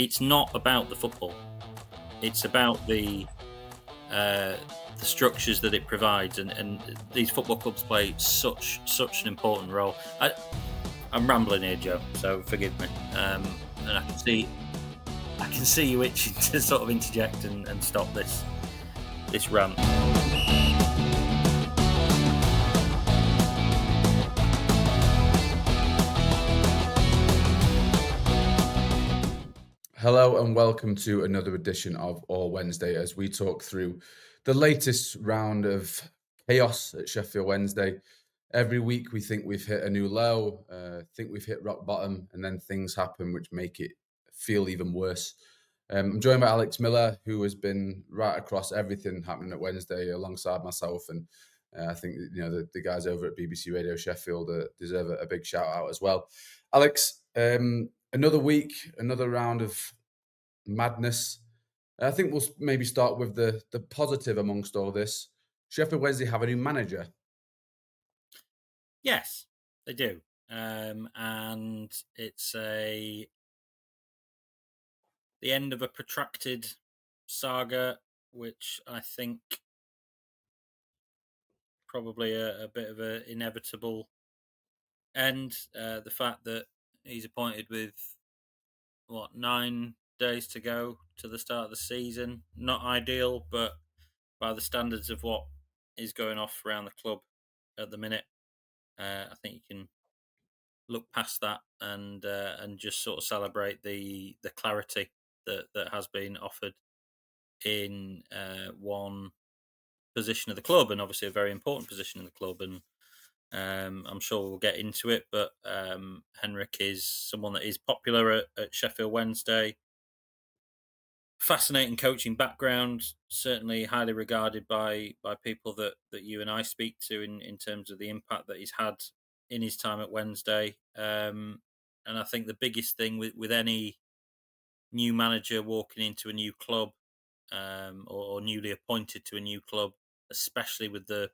it's not about the football. It's about uh, the structures that it provides, and these football clubs play such an important role. I'm rambling here, Joe, so forgive me. And I can see you itching to sort of interject and stop this rant. Hello and welcome to another edition of All Wednesday as we talk through the latest round of chaos at Sheffield Wednesday. Every week we think we've hit a new low, think we've hit rock bottom, and then things happen which make it feel even worse. I'm joined by Alex Miller, who has been right across everything happening at Wednesday alongside myself, and I think the guys over at BBC Radio Sheffield deserve a big shout out as well. Alex, another week, another round of madness. I think we'll maybe start with the positive amongst all this. Sheffield Wednesday have a new manager. Yes, they do, and it's the end of a protracted saga, which I think probably a bit of an inevitable end. The fact that he's appointed with 9 days to go to the start of the season, not ideal, but by the standards of what is going off around the club at the minute, I think you can look past that and just sort of celebrate the clarity that has been offered in one position of the club, and obviously a very important position in the club. And I'm sure we'll get into it, but Henrik is someone that is popular at Sheffield Wednesday. Fascinating coaching background, certainly highly regarded by people that you and I speak to in terms of the impact that he's had in his time at Wednesday. And I think the biggest thing with any new manager walking into a new club, or newly appointed to a new club, especially with the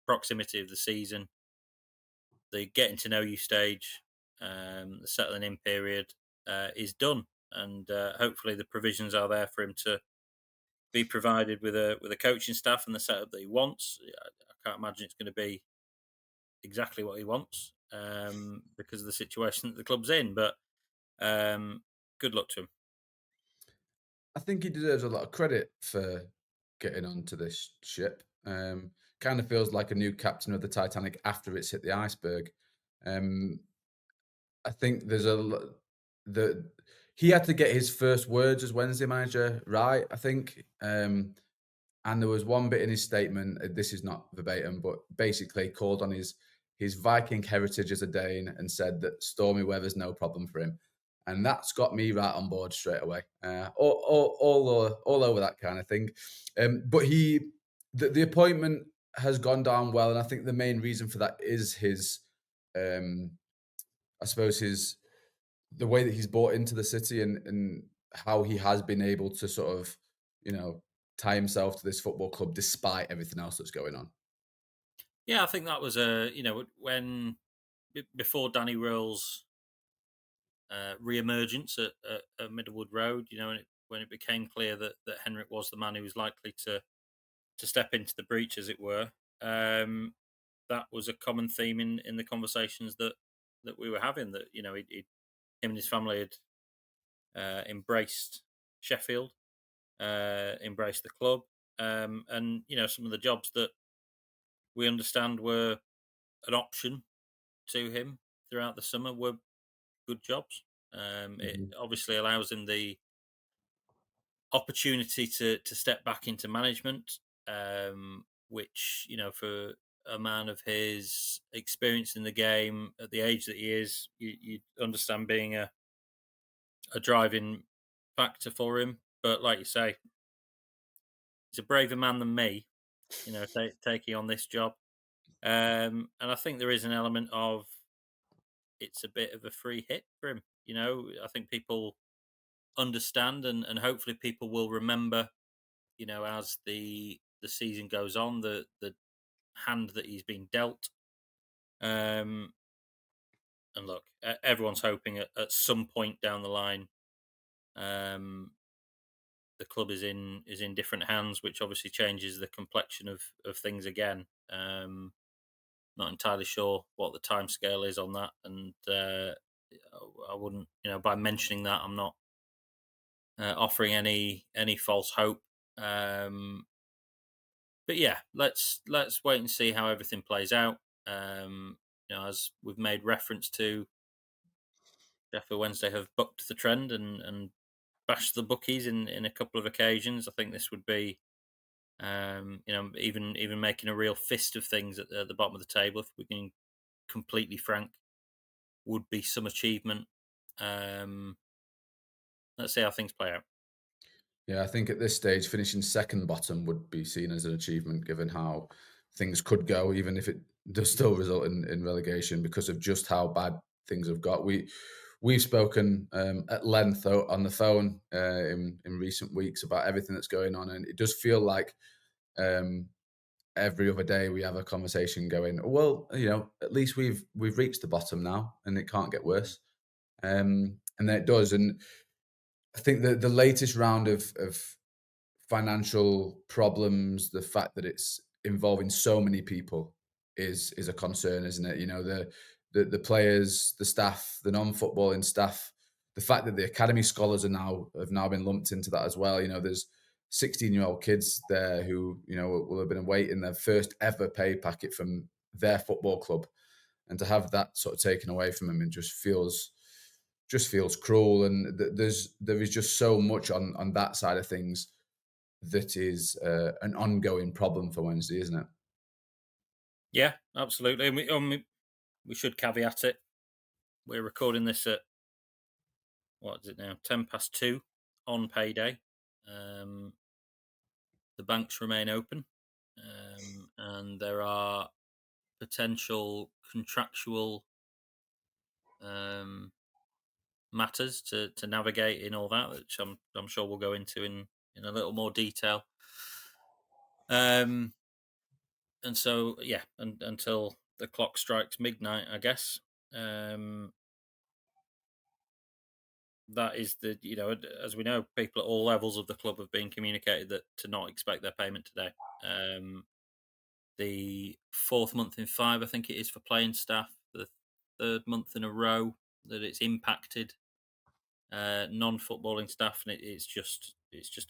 proximity of the season, the getting to know you stage, the settling in period is done, and hopefully the provisions are there for him to be provided with a coaching staff and the setup that he wants. I can't imagine it's going to be exactly what he wants because of the situation that the club's in. But good luck to him. I think he deserves a lot of credit for getting onto this ship. Kind of feels like a new captain of the Titanic after it's hit the iceberg. Um, I think the he had to get his first words as Wednesday manager right. I think. And there was one bit in his statement, this is not verbatim, but basically called on his Viking heritage as a Dane and said that stormy weather's no problem for him. And that's got me right on board straight away. All over that kind of thing. But the appointment has gone down well, and I think the main reason for that is um, I suppose the way that he's bought into the city and how he has been able to sort of, you know, tie himself to this football club despite everything else that's going on. Yeah, I think that was a when before Danny Rill's re-emergence at Middlewood Road, when it became clear that Henrik was the man who was likely to step into the breach, as it were. That was a common theme in the conversations that we were having. That him and his family had embraced Sheffield, embraced the club, and some of the jobs that we understand were an option to him throughout the summer were good jobs. It Mhm. obviously allows him the opportunity to step back into management, which for a man of his experience in the game at the age that he is, you understand being a driving factor for him. But like you say, he's a braver man than me, taking on this job. And I think there is an element of it's a bit of a free hit for him. I think people understand, and hopefully people will remember, as the season goes on, the hand that he's been dealt. Um, and look, everyone's hoping at some point down the line, Um, the club is in different hands, which obviously changes the complexion of things again. Not entirely sure what the timescale is on that, and I wouldn't, by mentioning that, I'm not offering any false hope. Um, but yeah, let's wait and see how everything plays out. As we've made reference to, Sheffield Wednesday have bucked the trend and bashed the bookies in a couple of occasions. I think this would be, even making a real fist of things at the bottom of the table, if we're being completely frank, would be some achievement. Um, let's see how things play out. Yeah, I think at this stage, finishing second bottom would be seen as an achievement, given how things could go, even if it does still result in relegation because of just how bad things have got. We've spoken at length on the phone in recent weeks about everything that's going on, and it does feel like um, every other day we have a conversation going, well, at least we've reached the bottom now, and it can't get Mhm. worse. And then it does, and I think the latest round of financial problems, the fact that it's involving so many people is a concern, isn't it? The players, the staff, the non-footballing staff, the fact that the academy scholars have now been lumped into that as well. There's 16-year-old kids there who will have been awaiting their first ever pay packet from their football club, and to have that sort of taken away from them, it just feels cruel. And there is just so much on that side of things that is an ongoing problem for Wednesday, isn't it? Yeah, absolutely. And we should caveat it. We're recording this at, what is it now? 2:10 on payday. Um, the banks remain open, and there are potential contractual um, matters to navigate in all that, which I'm sure we'll go into in a little more detail. Um, and so yeah, until the clock strikes midnight, I guess. Um, that is as we know, people at all levels of the club have been communicated that to not expect their payment today. Um, the fourth month in five, I think it is, for playing staff. The third month in a row that it's impacted non-footballing staff, and it's just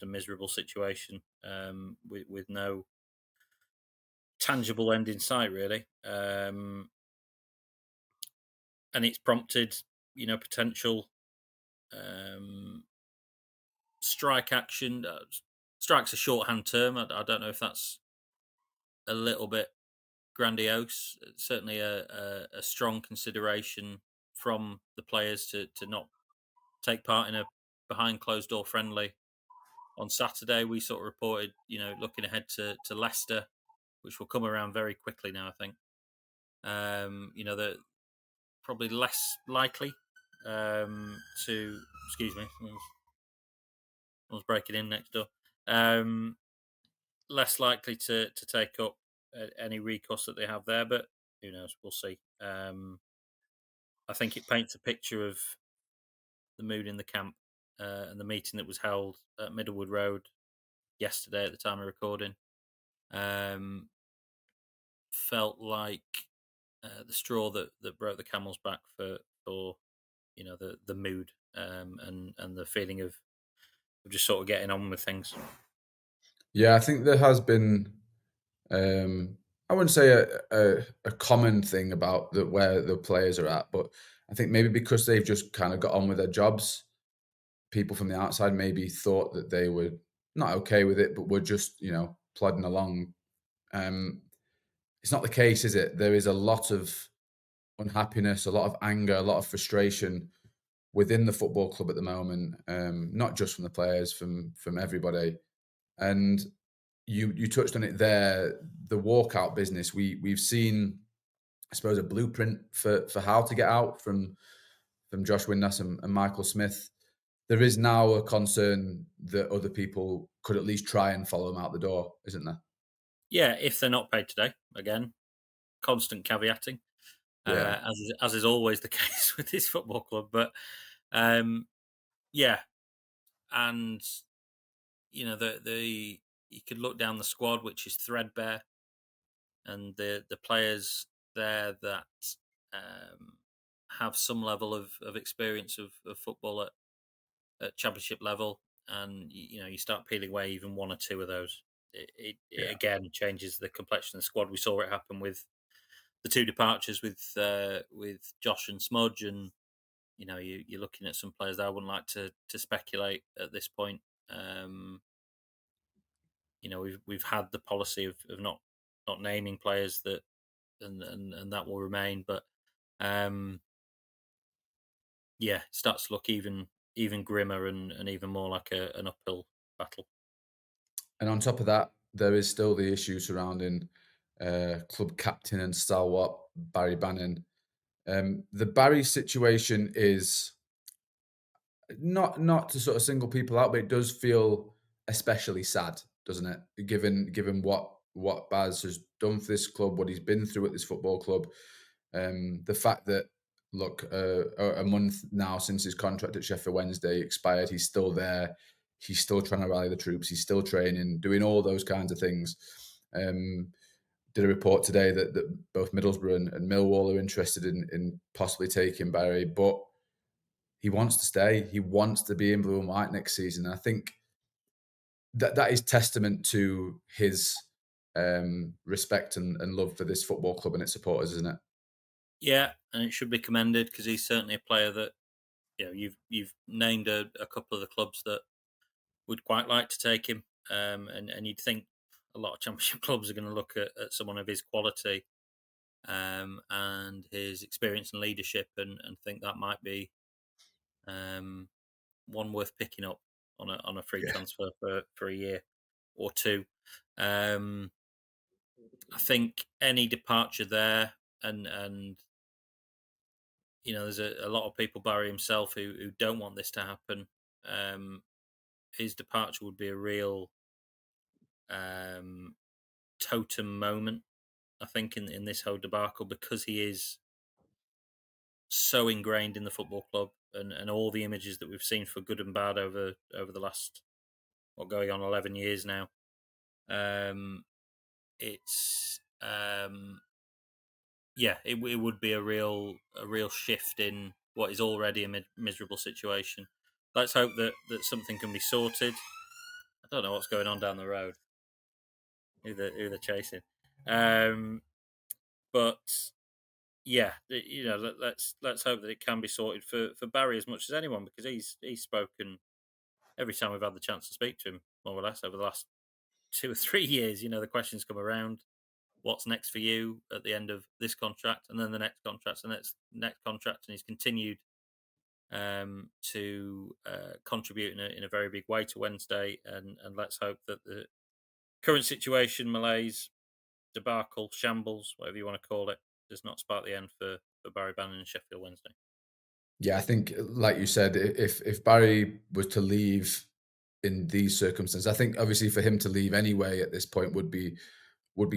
a miserable situation, with no tangible end in sight, really. And it's prompted, potential um, strike action. Strike's a shorthand term. I don't know if that's a little bit grandiose. It's certainly a strong consideration from the players to not take part in a behind closed door friendly on Saturday. We sort of reported, looking ahead to Leicester, which will come around very quickly now, I think. They're probably less likely to. Excuse me, someone's breaking in next door. Um, Less likely to take up any recourse that they have there, but who knows? We'll see. I think it paints a picture of the mood in the camp, and the meeting that was held at Middlewood Road yesterday at the time of recording. Um, Felt like the straw that broke the camel's back for the mood, and the feeling of just sort of getting on with things. Yeah, I think there has been. I wouldn't say a common thing about where the players are at, but I think maybe because they've just kind of got on with their jobs, people from the outside maybe thought that they were not okay with it, but were just plodding along. Um, it's not the case, is it? There is a lot of unhappiness, a lot of anger, a lot of frustration within the football club at the moment, not just from the players, from everybody. And you touched on it there, the walkout business. We've seen, I suppose, a blueprint for how to get out from Josh Windass and Michael Smith. There is now a concern that other people could at least try and follow them out the door, isn't there? Yeah, if they're not paid today, again, constant caveating, Yeah. as is always the case with this football club. But um, yeah, and the you could look down the squad, which is threadbare, and the players there that um, have some level of experience of football at championship level, and you start peeling away even one or two of those. It Yeah. again changes the complexion of the squad. We saw it happen with the two departures with Josh and Smudge, and you're looking at some players that I wouldn't like to speculate at this point. Um, we've had the policy of not naming players that and that will remain, but um, yeah, it starts to look even grimmer and even more like an uphill battle. And on top of that, there is still the issue surrounding club captain and stalwart Barry Bannan. The Barry situation is not to sort of single people out, but it does feel especially sad, doesn't it? Given what Baz has done for this club, what he's been through at this football club, the fact that look, a month now since his contract at Sheffield Wednesday expired, he's still there. He's still trying to rally the troops. He's still training, doing all those kinds of things. Did a report today that both Middlesbrough and Millwall are interested in possibly taking Barry, but he wants to stay. He wants to be in blue and white next season. And I think that is testament to his respect and love for this football club and its supporters, isn't it? Yeah, and it should be commended because he's certainly a player that you've named a couple of the clubs that would quite like to take him, and you'd think a lot of championship clubs are going to look at someone of his quality and his experience and leadership, and think that might be um, one worth picking up on a free Yeah. transfer for a year or two. Um, I think any departure there, and there's a lot of people, Barry himself, who don't want this to happen. Um, his departure would be a real um, totem moment, I think, in this whole debacle because he is so ingrained in the football club and all the images that we've seen for good and bad over the last going on 11 years now. Um, it's yeah, it would be a real shift in what is already a miserable situation. Let's hope that something can be sorted. I don't know what's going on down the road. Who they're chasing, um, but yeah, let's hope that it can be sorted for Barry as much as anyone because he's spoken every time we've had the chance to speak to him, more or less over the last 2 or 3 years. The questions come around: what's next for you at the end of this contract, and then the next contract, and next contract, and he's continued to contribute in a very big way to Wednesday, and let's hope that the current situation, malaise, debacle, shambles, whatever you want to call it, does not spark the end for Barry Bannan and Sheffield Wednesday. Yeah, I think, like you said, if Barry was to leave in these circumstances, I think obviously for him to leave anyway at this point would be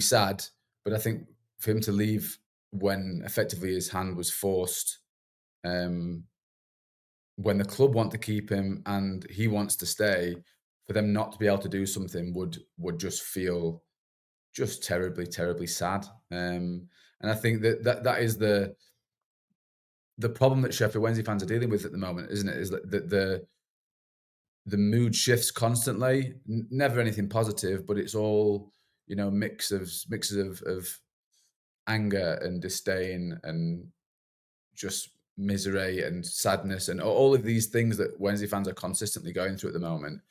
sad. But I think for him to leave when effectively his hand was forced, um, when the club want to keep him and he wants to stay, for them not to be able to do something would just feel just terribly, terribly sad. And I think that is the problem that Sheffield Wednesday fans are dealing with at the moment, isn't it? Is that the mood shifts constantly. Never anything positive, but it's all mixes of anger and disdain and just misery and sadness and all of these things that Wednesday fans are consistently going through at the moment.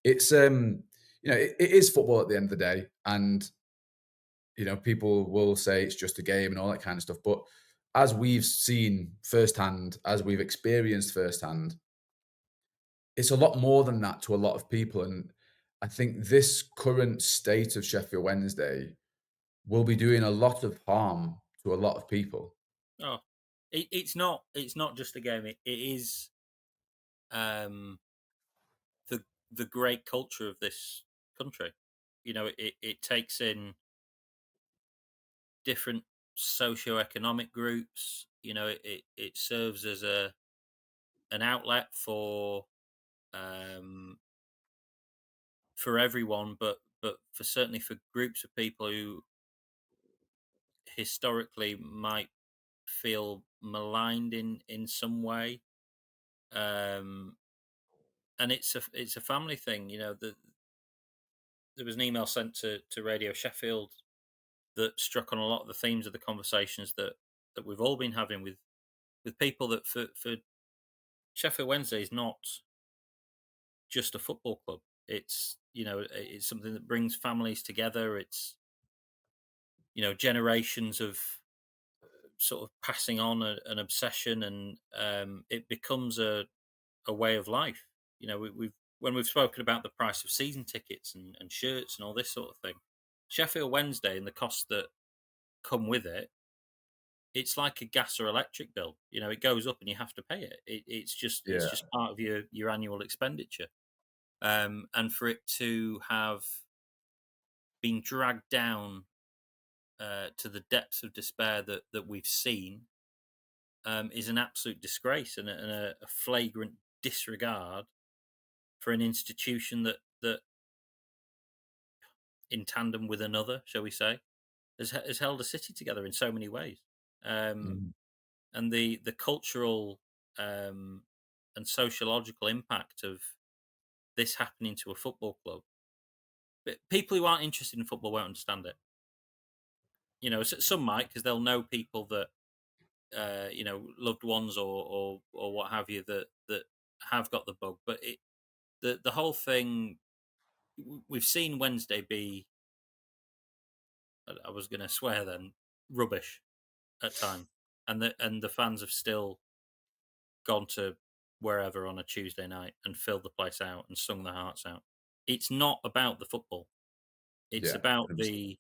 It's it is football at the end of the day, and people will say it's just a game and all that kind of stuff. But as we've seen firsthand, as we've experienced firsthand, it's a lot more than that to a lot of people. And I think this current state of Sheffield Wednesday will be doing a lot of harm to a lot of people. Oh, it's not just a game. It is um, the great culture of this country. It takes in different socio-economic groups. It serves as an outlet for for everyone, but for certainly for groups of people who historically might feel maligned in some way. Um, and it's a family thing, you know. There was an email sent to Radio Sheffield that struck on a lot of the themes of the conversations that we've all been having with people that for Sheffield Wednesday is not just a football club. It's, you know, it's something that brings families together. It's, you know, generations of sort of passing on an obsession, and it becomes a way of life. You know, we've when we've spoken about the price of season tickets and shirts and all this sort of thing, Sheffield Wednesday and the costs that come with it, it's like a gas or electric bill. You know, it goes up and you have to pay it. It's Yeah. just part of your annual expenditure. And for it to have been dragged down to the depths of despair that we've seen, is an absolute disgrace and a flagrant disregard for an institution that in tandem with another, shall we say, has held a city together in so many ways. Um, Mhm. and the cultural um, and sociological impact of this happening to a football club. But people who aren't interested in football won't understand it. You know, some might because they'll know people that you know, loved ones or what have you that have got the bug. But the whole thing, we've seen Wednesday be. I was going to swear then, rubbish at times, and the fans have still gone to wherever on a Tuesday night and filled the place out and sung their hearts out. It's not about the football. It's Yeah. about 100%.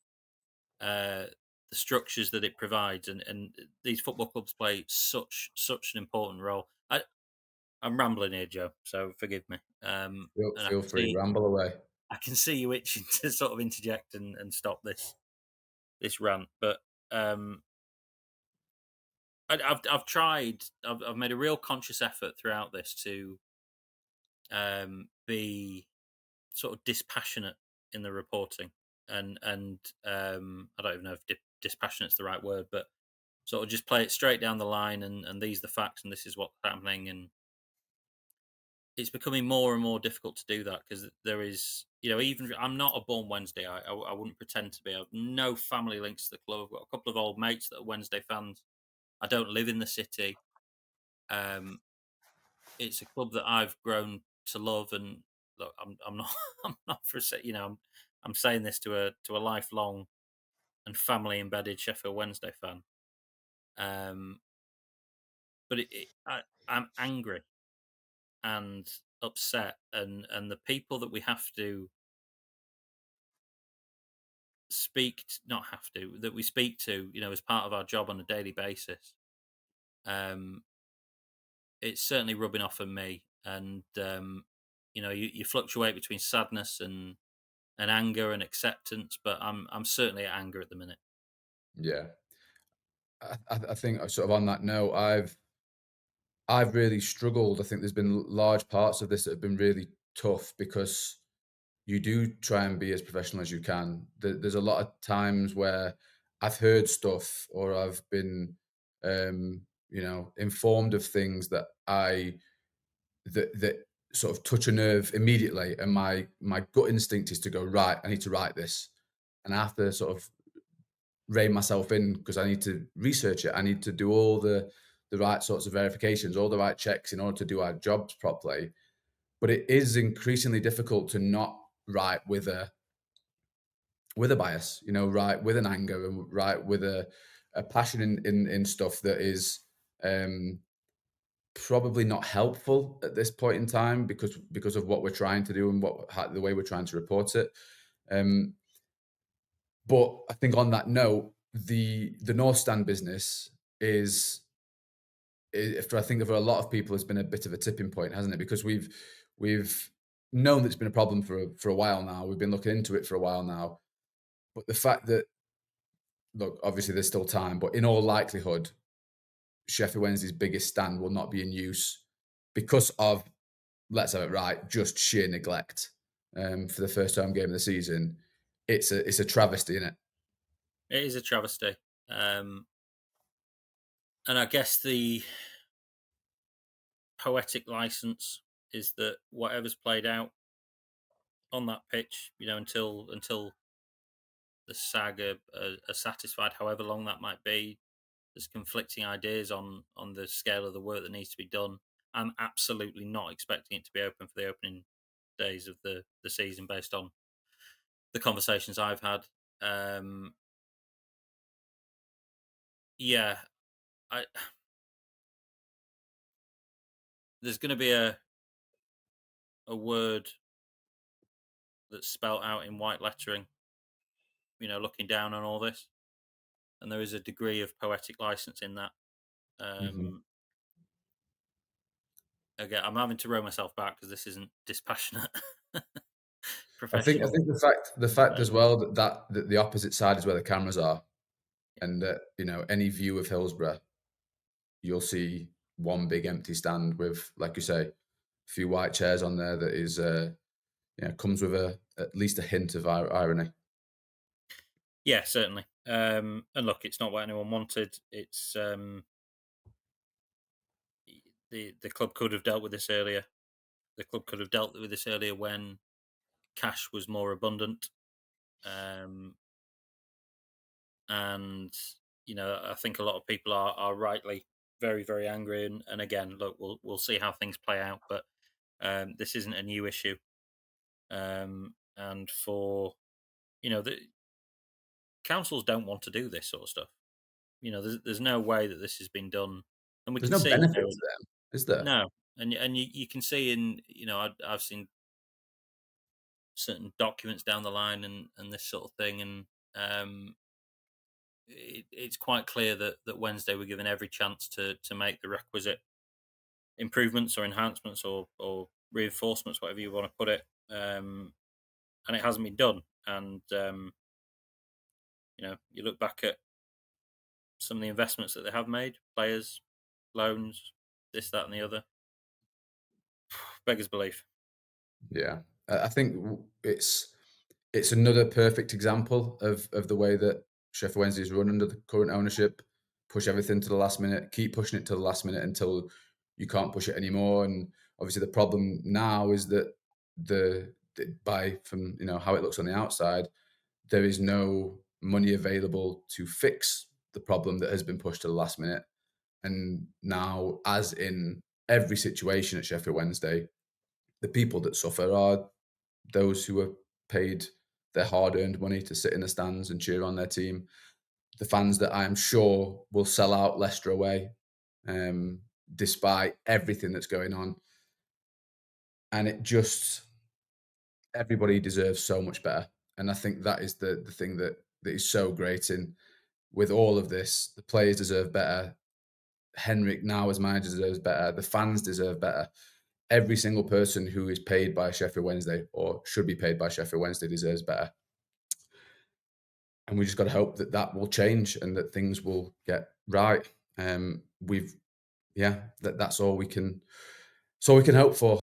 uh, the structures that it provides, and these football clubs play such an important role. I'm rambling here, Joe, so forgive me. And Feel free, ramble away. I can see you itching to sort of interject and stop this rant, but um, I've tried. I've made a real conscious effort throughout this to be sort of dispassionate in the reporting, and I don't even know if dispassionate's the right word, but sort of just play it straight down the line, and these are the facts, and this is what's happening, and it's becoming more and more difficult to do that because there is, you know, even I'm not a born Wednesday. I wouldn't pretend to be. I've no family links to the club. I've got a couple of old mates that are Wednesday fans. I don't live in the city. Um, it's a club that I've grown to love, and look, I'm not I'm not for a you know, I'm saying this to a lifelong and family embedded Sheffield Wednesday fan. Um, but I'm angry and upset, and the people that we have to not have to, that we speak to, you know, as part of our job on a daily basis. Um, it's certainly rubbing off on me, and you know, you fluctuate between sadness and anger and acceptance, but I'm certainly at anger at the minute. Yeah. I think sort of on that note, I've really struggled. I think there's been large parts of this that have been really tough because you do try and be as professional as you can. There's a lot of times where I've heard stuff or I've been, informed of things that sort of touch a nerve immediately, and my gut instinct is to go right. I need to write this, and I have to sort of rein myself in because I need to research it. I need to do all the right sorts of verifications, all the right checks in order to do our jobs properly. But it is increasingly difficult to not write with a bias, write with an anger and write with a passion in stuff that is um, probably not helpful at this point in time because of what we're trying to do and the way we're trying to report it. Um, but I think on that note, the North Stand business is I think for a lot of people has been a bit of a tipping point, hasn't it? Because we've known that it's been a problem for a while now. We've been looking into it for a while now. But the fact that, look, obviously there's still time, but in all likelihood, Sheffield Wednesday's biggest stand will not be in use because of, let's have it right, just sheer neglect. for the first home game of the season, it's a travesty, isn't it? It is a travesty. Um, and I guess the poetic license is that whatever's played out on that pitch, until the SAG are satisfied, however long that might be. There's conflicting ideas on the scale of the work that needs to be done. I'm absolutely not expecting it to be open for the opening days of the season based on the conversations I've had. Um, yeah, I, there's going to be a word that's spelt out in white lettering, looking down on all this, and there is a degree of poetic license in that. Mhm. Um, Again, I'm having to row myself back because this isn't dispassionate I professional. think the fact as well that the opposite side is where the cameras are, and that, any view of Hillsborough, you'll see one big empty stand with, like you say, a few white chairs on there that is, comes with at least a hint of irony. Yeah, certainly. And look, it's not what anyone wanted. It's the club could have dealt with this earlier. The club could have dealt with this earlier when cash was more abundant. Um, and I think a lot of people are rightly very very angry. And again, look, we'll see how things play out. But this isn't a new issue. And for the councils don't want to do this sort of stuff. There's no way that this has been done, and we There's can no see, benefit to them, is there? no, and you can see in I've seen certain documents down the line and this sort of thing, and it's quite clear that Wednesday were given every chance to make the requisite improvements or enhancements or reinforcements, whatever you want to put it, and it hasn't been done. And you look back at some of the investments that they have made, players, loans, this, that, and the other. Beggars belief. Yeah, I think it's another perfect example of the way that Sheffield Wednesday is run under the current ownership. Push everything to the last minute, keep pushing it to the last minute until you can't push it anymore. And obviously, the problem now is that by from how it looks on the outside, there is no money available to fix the problem that has been pushed to the last minute. And now, as in every situation at Sheffield Wednesday, the people that suffer are those who are paid their hard-earned money to sit in the stands and cheer on their team. The fans that I am sure will sell out Leicester away, despite everything that's going on. And it just everybody deserves so much better. And I think that is the thing that is so great in with all of this. The players deserve better. Henrik now as manager deserves better. The fans deserve better. Every single person who is paid by Sheffield Wednesday or should be paid by Sheffield Wednesday deserves better. And we just got to hope that that will change and that things will get right. We've, yeah, that's all we can hope for.